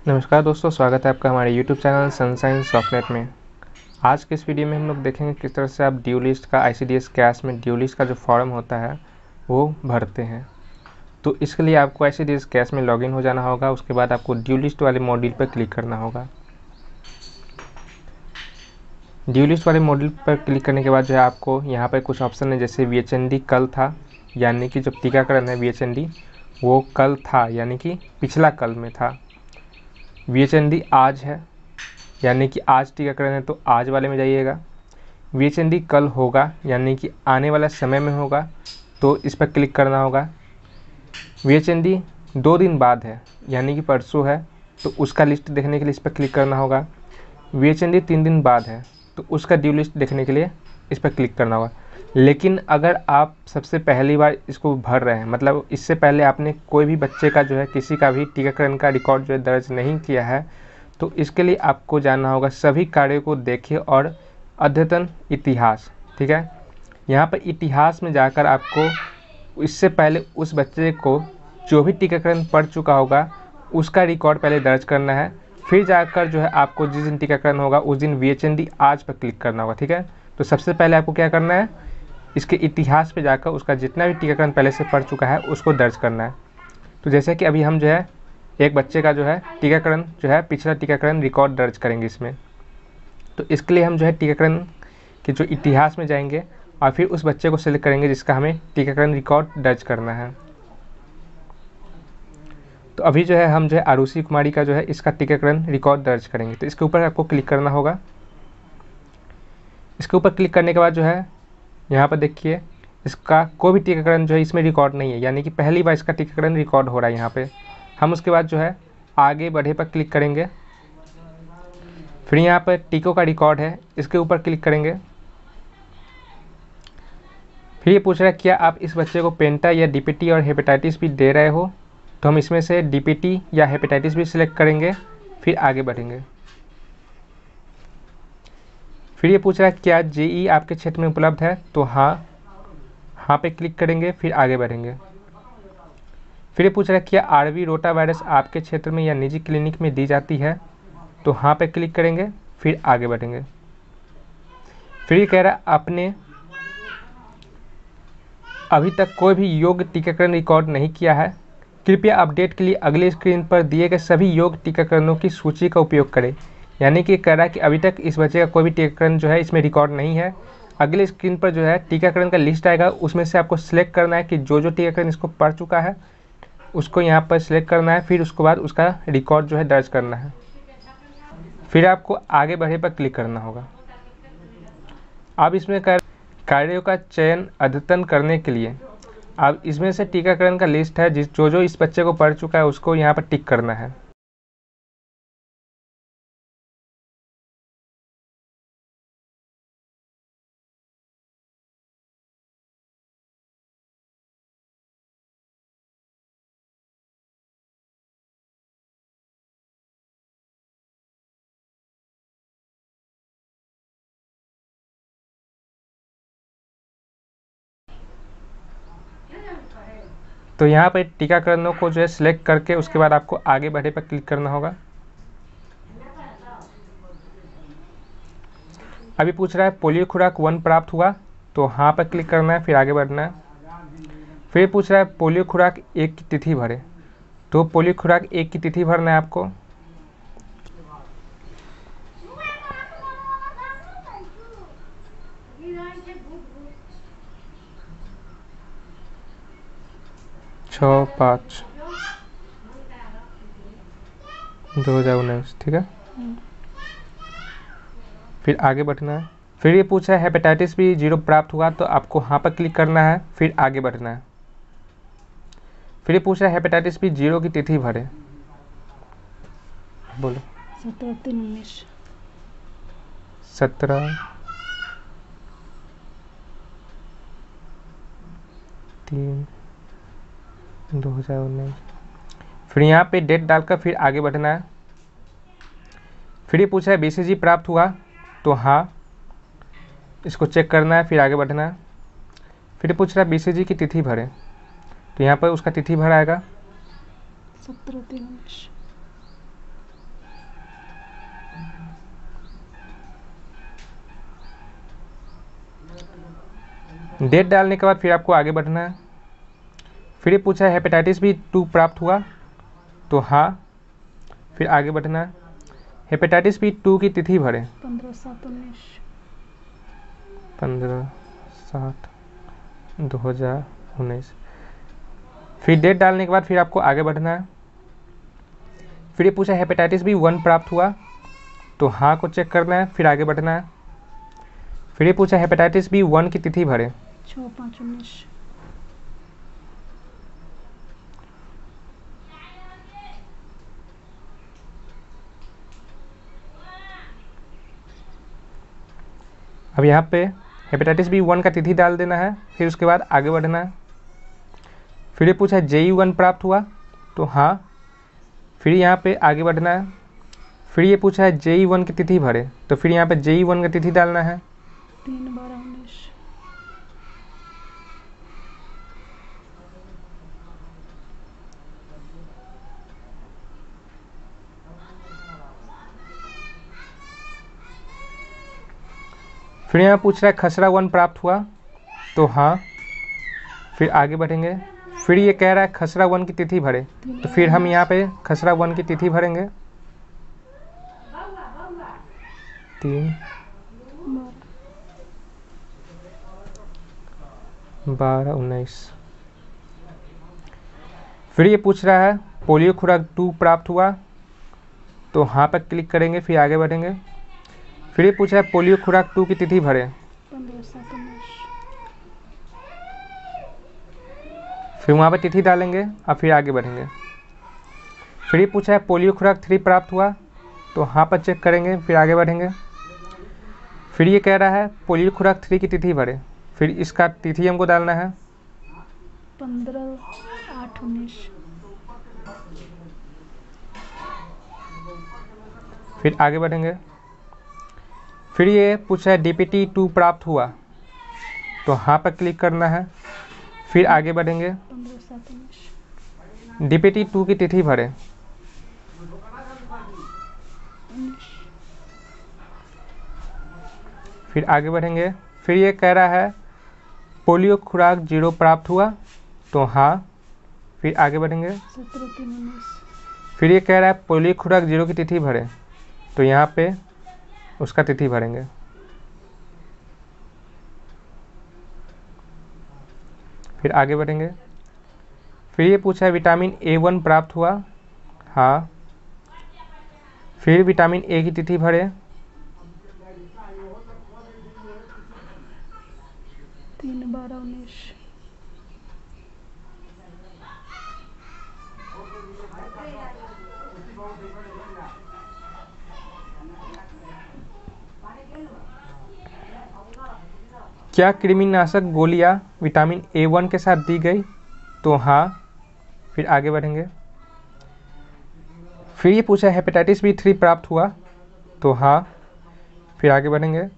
नमस्कार दोस्तों, स्वागत है आपका हमारे YouTube चैनल सनशाइन सॉफ्टनेट में। आज के इस वीडियो में हम लोग देखेंगे किस तरह से आप ड्यू लिस्ट का ICDS कैश में ड्यू लिस्ट का जो फॉर्म होता है वो भरते हैं। तो इसके लिए आपको ICDS कैश में लॉगिन हो जाना होगा। उसके बाद आपको ड्यू लिस्ट वाले मॉड्यूल पर क्लिक करना होगा। ड्यू लिस्ट वाले मॉड्यूल पर क्लिक करने के बाद जो है आपको यहाँ पर कुछ ऑप्शन है, जैसे VHND कल था, यानी कि जो टीकाकरण है VHND वो कल था, यानी कि पिछला कल में था। VHND आज है, यानी कि आज टीकाकरण है तो आज वाले में जाइएगा। VHND कल होगा, यानी कि आने वाला समय में होगा, तो इस पर क्लिक करना होगा। VHND 2 दिन बाद है, यानी कि परसों है, तो उसका लिस्ट देखने के लिए इस पर क्लिक करना होगा। VHND 3 दिन बाद है, तो उसका ड्यू लिस्ट देखने के लिए इस पर क्लिक करना होगा। लेकिन अगर आप सबसे पहली बार इसको भर रहे हैं, मतलब इससे पहले आपने कोई भी बच्चे का जो है किसी का भी टीकाकरण का रिकॉर्ड जो है दर्ज नहीं किया है, तो इसके लिए आपको जानना होगा सभी कार्यों को देखिए और अद्यतन इतिहास। ठीक है, यहाँ पर इतिहास में जाकर आपको इससे पहले उस बच्चे को जो भी टीकाकरण पड़ चुका होगा उसका रिकॉर्ड पहले दर्ज करना है। फिर जाकर जो है आपको जिस दिन टीकाकरण होगा उस दिन VHND आज पर क्लिक करना होगा। ठीक है, तो सबसे पहले आपको क्या करना है, इसके इतिहास पे जाकर उसका जितना भी टीकाकरण पहले से पड़ चुका है उसको दर्ज करना है। तो जैसे कि अभी हम जो है एक बच्चे का जो है टीकाकरण जो है पिछला टीकाकरण रिकॉर्ड दर्ज करेंगे इसमें। तो इसके लिए हम जो है टीकाकरण के जो इतिहास में जाएंगे और फिर उस बच्चे को सिलेक्ट करेंगे जिसका हमें टीकाकरण रिकॉर्ड दर्ज करना है। तो अभी जो है हम जो है आरुषि कुमारी का जो है इसका टीकाकरण रिकॉर्ड दर्ज करेंगे। तो इसके ऊपर आपको क्लिक करना होगा। इसके ऊपर क्लिक करने के बाद जो है यहाँ पर देखिए इसका कोई भी टीकाकरण जो है इसमें रिकॉर्ड नहीं है, यानी कि पहली बार इसका टीकाकरण रिकॉर्ड हो रहा है यहाँ पे। हम उसके बाद जो है आगे बढ़े पर क्लिक करेंगे। फिर यहाँ पर टीकों का रिकॉर्ड है, इसके ऊपर क्लिक करेंगे। फिर ये पूछ रहा है क्या आप इस बच्चे को पेंटा या DPT और हेपेटाइटिस भी दे रहे हो, तो हम इसमें से DPT या हेपेटाइटिस भी सिलेक्ट करेंगे। फिर आगे बढ़ेंगे। फिर ये पूछ रहा है क्या JE आपके क्षेत्र में उपलब्ध है, तो हाँ पे क्लिक करेंगे। फिर आगे बढ़ेंगे। फिर ये पूछ रहा है क्या RV रोटा वायरस आपके क्षेत्र में या निजी क्लिनिक में दी जाती है, तो हाँ पे क्लिक करेंगे। फिर आगे बढ़ेंगे। फिर ये कह रहा है आपने अभी तक कोई भी योग्य टीकाकरण रिकॉर्ड नहीं किया है, कृपया अपडेट के लिए अगले स्क्रीन पर दिए गए सभी योग्य टीकाकरणों की सूची का उपयोग करें। यानी कि कह रहा है कि अभी तक इस बच्चे का कोई भी टीकाकरण जो है इसमें रिकॉर्ड नहीं है। अगले स्क्रीन पर जो है टीकाकरण का लिस्ट आएगा, उसमें से आपको सिलेक्ट करना है कि जो जो टीकाकरण इसको पड़ चुका है उसको यहाँ पर सिलेक्ट करना है। फिर उसके बाद उसका रिकॉर्ड जो है दर्ज करना है। फिर आपको आगे बढ़े पर क्लिक करना होगा। अब इसमें कार्यों का चयन अद्यतन करने के लिए अब इसमें से टीकाकरण का लिस्ट है जो जो इस बच्चे को पड़ चुका है उसको यहाँ पर टिक करना है। तो यहाँ पर टीकाकरणों को जो है सिलेक्ट करके उसके बाद आपको आगे बढ़े पर क्लिक करना होगा। अभी पूछ रहा है पोलियो खुराक 1 प्राप्त हुआ, तो हाँ पर क्लिक करना है। फिर आगे बढ़ना है। फिर पूछ रहा है पोलियो खुराक 1 की तिथि भरे, तो पोलियो खुराक 1 की तिथि भरना है आपको। छः 5 2019, ठीक है। फिर आगे बढ़ना है। फिर ये पूछा है हेपेटाइटिस बी 0 प्राप्त हुआ, तो आपको हाँ पर क्लिक करना है। फिर आगे बढ़ना है। फिर ये पूछ रहा है हेपेटाइटिस बी 0 की तिथि भरे, बोलो। 17/3/19। 17/3/2019। फिर यहाँ पे डेट डालकर फिर आगे बढ़ना है। फिर ये पूछा है BCG प्राप्त हुआ, तो हाँ इसको चेक करना है। फिर आगे बढ़ना है। फिर पूछ रहा है BCG की तिथि भरे, तो यहाँ पर उसका तिथि भर आएगा 17/3/19। डेट डालने के बाद फिर आपको आगे बढ़ना है। फिर ये पूछा है हेपेटाइटिस बी 2 प्राप्त हुआ, तो हाँ, फिर आगे बढ़ना है। हेपेटाइटिस बी 2 की तिथि भरें। 15/7/2019। फिर डेट डालने के बाद फिर आपको आगे बढ़ना है। फिर ये पूछा हेपेटाइटिस बी 1 प्राप्त हुआ, तो हाँ को चेक करना है, फिर आगे बढ़ना है। फिर ये पूछा हेपेटाइटिस बी 1 की तिथि भरें। 6/5/19। अब यहाँ पे हेपेटाइटिस बी 1 का तिथि डाल देना है, फिर उसके बाद आगे बढ़ना है। फिर ये पूछा JE1 प्राप्त हुआ, तो हाँ, फिर यहाँ पे आगे बढ़ना है। फिर ये पूछा है JE1 की तिथि भरे, तो फिर यहाँ पे JE1 का तिथि डालना है। 3/12/19। फिर यहाँ पूछ रहा है खसरा 1 प्राप्त हुआ, तो हाँ, फिर आगे बढ़ेंगे। फिर ये कह रहा है खसरा 1 की तिथि भरे, तो फिर हम यहाँ पे खसरा 1 की तिथि भरेंगे। 3/12/19। फिर ये पूछ रहा है पोलियो खुराक 2 प्राप्त हुआ, तो हाँ पर क्लिक करेंगे, फिर आगे बढ़ेंगे। फिर ये पूछ रहा है पोलियो खुराक 2 की तिथि भरें। 15/7/19। फिर वहाँ पर तिथि डालेंगे और फिर आगे बढ़ेंगे। फिर ये पूछा है पोलियो खुराक 3 प्राप्त हुआ, तो हाँ पर चेक करेंगे, फिर आगे बढ़ेंगे। फिर ये कह रहा है पोलियो खुराक 3 की तिथि भरें, फिर इसका तिथि हमको डालना है। 15/8/19। फिर आगे बढ़ेंगे। फिर ये पूछा है DPT 2 प्राप्त हुआ, तो हाँ पर क्लिक करना है, फिर आगे बढ़ेंगे। 15/7/19। DPT 2 की तिथि भरें। 19। फिर आगे बढ़ेंगे। फिर ये कह रहा है पोलियो खुराक 0 प्राप्त हुआ, तो हाँ, फिर आगे बढ़ेंगे। 17/3/19। फिर ये कह रहा है पोलियो खुराक 0 की तिथि भरें, तो यहाँ पे उसका तिथि भरेंगे। फिर आगे बढ़ेंगे। फिर ये पूछा है विटामिन A1 प्राप्त हुआ, हाँ, फिर विटामिन A की तिथि भरें। 3/12/19। क्या कृमिनाशक गोलियां विटामिन A1 के साथ दी गई, तो हाँ, फिर आगे बढ़ेंगे। फिर ये पूछा हेपेटाइटिस बी 3 प्राप्त हुआ, तो हाँ, फिर आगे बढ़ेंगे।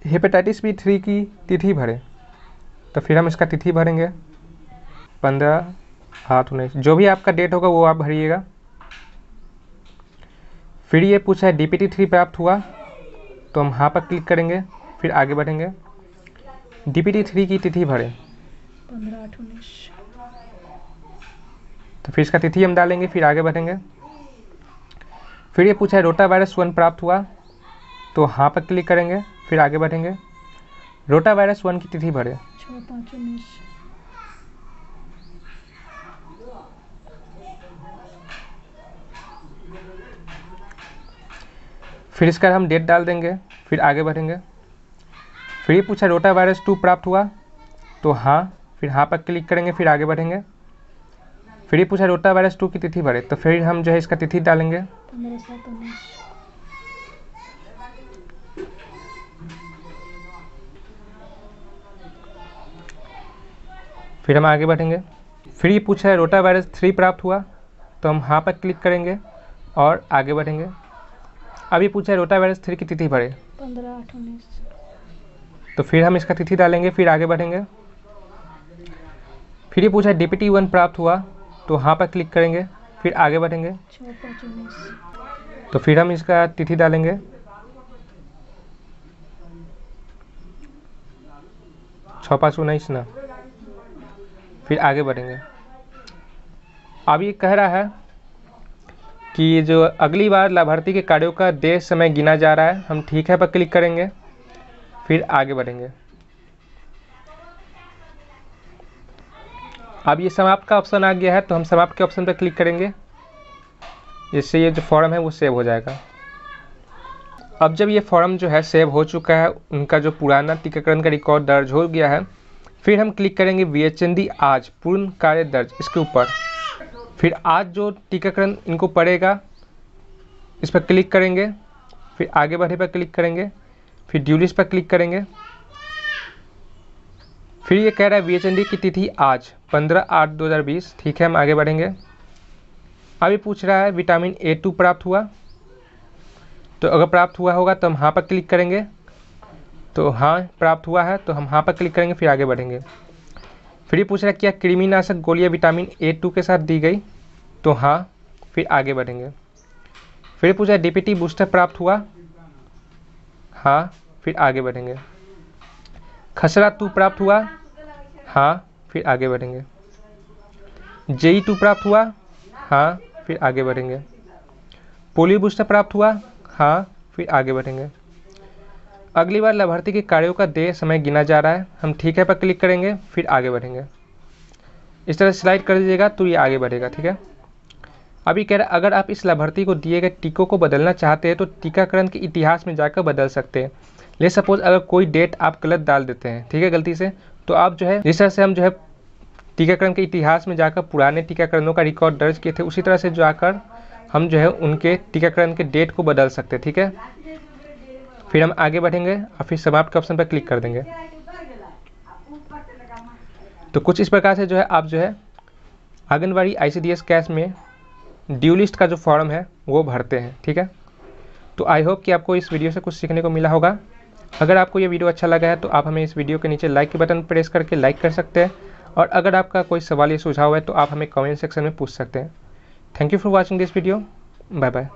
हेपेटाइटिस बी 3 की तिथि भरें, तो फिर हम इसका तिथि भरेंगे। 15/8/19, जो भी आपका डेट होगा वो आप भरिएगा। फिर ये पूछा है DPT 3 प्राप्त हुआ, तो हम हाँ पर क्लिक करेंगे, फिर आगे बढ़ेंगे। DPT 3 की तिथि भरें। 15/8/19। तो फिर इसका तिथि हम डालेंगे, फिर आगे बढ़ेंगे। फिर ये पूछा है रोटा वायरस 1 प्राप्त हुआ, तो हाँ पर क्लिक करेंगे, फिर आगे बढ़ेंगे। रोटा वायरस 1 की तिथि भरें। 6/5/19। फिर इसका हम डेट डाल देंगे, फिर आगे बढ़ेंगे। फिर ये पूछा रोटा वायरस 2 प्राप्त हुआ, तो हाँ, फिर हाँ पर क्लिक करेंगे, फिर आगे बढ़ेंगे। फिर ये पूछा रोटा वायरस 2 की तिथि भरे, तो फिर हम जो है इसका तिथि डालेंगे। 15/7/19। फिर हम आगे बढ़ेंगे। फिर ये पूछा है रोटा वायरस 3 प्राप्त हुआ, तो हम हाँ पर क्लिक करेंगे और आगे बढ़ेंगे। अब ये पूछा है रोटा वायरस 3 की तिथि भरे, 15/8/19। तो फिर हम इसका तिथि डालेंगे, फिर आगे बढ़ेंगे। फिर ये पूछा है DPT 1 प्राप्त हुआ, तो हाँ पर क्लिक करेंगे, फिर आगे बढ़ेंगे। 6/5/19। तो फिर हम इसका तिथि डालेंगे। 6 5 19 ना। फिर आगे बढ़ेंगे। अब ये कह रहा है कि जो अगली बार लाभार्थी के कार्यों का देय समय गिना जा रहा है, हम ठीक है पर क्लिक करेंगे। फिर आगे बढ़ेंगे। अब ये समाप्त का ऑप्शन आ गया है, तो हम समाप्त के ऑप्शन पर क्लिक करेंगे, जिससे ये जो फॉर्म है वो सेव हो जाएगा। अब जब ये फॉर्म जो है सेव हो चुका है, उनका जो पुराना टीकाकरण का रिकॉर्ड दर्ज हो गया है, फिर हम क्लिक करेंगे बीएचएनडी आज पूर्ण कार्य दर्ज, इसके ऊपर। फिर आज जो टीकाकरण इनको पड़ेगा इस पर क्लिक करेंगे। फिर आगे बढ़े पर क्लिक करेंगे। फिर ड्यू लिस्ट पर क्लिक करेंगे। फिर ये कह रहा है बीएचएनडी की तिथि आज 15/8/2020। ठीक है, हम आगे बढ़ेंगे। अब ये पूछ रहा है विटामिन A2 प्राप्त हुआ, तो अगर प्राप्त हुआ होगा तो हम हाँ पर क्लिक करेंगे। तो हाँ प्राप्त हुआ है, तो हम हाँ पर क्लिक करेंगे। फिर आगे बढ़ेंगे। फिर ये पूछ रहा है क्या कृमिनाशक गोलियां विटामिन A2 के साथ दी गई, तो हाँ। फिर आगे बढ़ेंगे। फिर ये पूछ रहा है डीपीटी बूस्टर प्राप्त हुआ, हाँ। फिर आगे बढ़ेंगे। खसरा 2 प्राप्त हुआ, हाँ। फिर आगे बढ़ेंगे। JE2 प्राप्त हुआ, हाँ। फिर आगे बढ़ेंगे। पोलियो बूस्टर प्राप्त हुआ, हाँ। फिर आगे बढ़ेंगे। अगली बार लाभार्थी के कार्यों का देय समय गिना जा रहा है, हम ठीक है पर क्लिक करेंगे। फिर आगे बढ़ेंगे। इस तरह स्लाइड कर दीजिएगा तो ये आगे बढ़ेगा। ठीक है। अभी कह रहा है अगर आप इस लाभार्थी को दिए गए टीकों को बदलना चाहते हैं तो टीकाकरण के इतिहास में जाकर बदल सकते हैं। ले सपोज अगर कोई डेट आप गलत डाल देते हैं, ठीक है, गलती से, तो आप जो है जिस तरह से हम जो है टीकाकरण के इतिहास में जाकर पुराने टीकाकरणों का रिकॉर्ड दर्ज किए थे, उसी तरह से जाकर हम जो है उनके टीकाकरण के डेट को बदल सकते हैं। ठीक है। फिर हम आगे बढ़ेंगे और फिर समाप्त के ऑप्शन पर क्लिक कर देंगे। तो कुछ इस प्रकार से जो है आप जो है आंगनबाड़ी ICDS कैश में ड्यू लिस्ट का जो फॉर्म है वो भरते हैं। ठीक है। तो आई होप कि आपको इस वीडियो से कुछ सीखने को मिला होगा। अगर आपको ये वीडियो अच्छा लगा है तो आप हमें इस वीडियो के नीचे लाइक के बटन प्रेस करके लाइक कर सकते हैं, और अगर आपका कोई सवाल या सुझाव है तो आप हमें कमेंट सेक्शन में पूछ सकते हैं। Thank you for watching this video. Bye bye.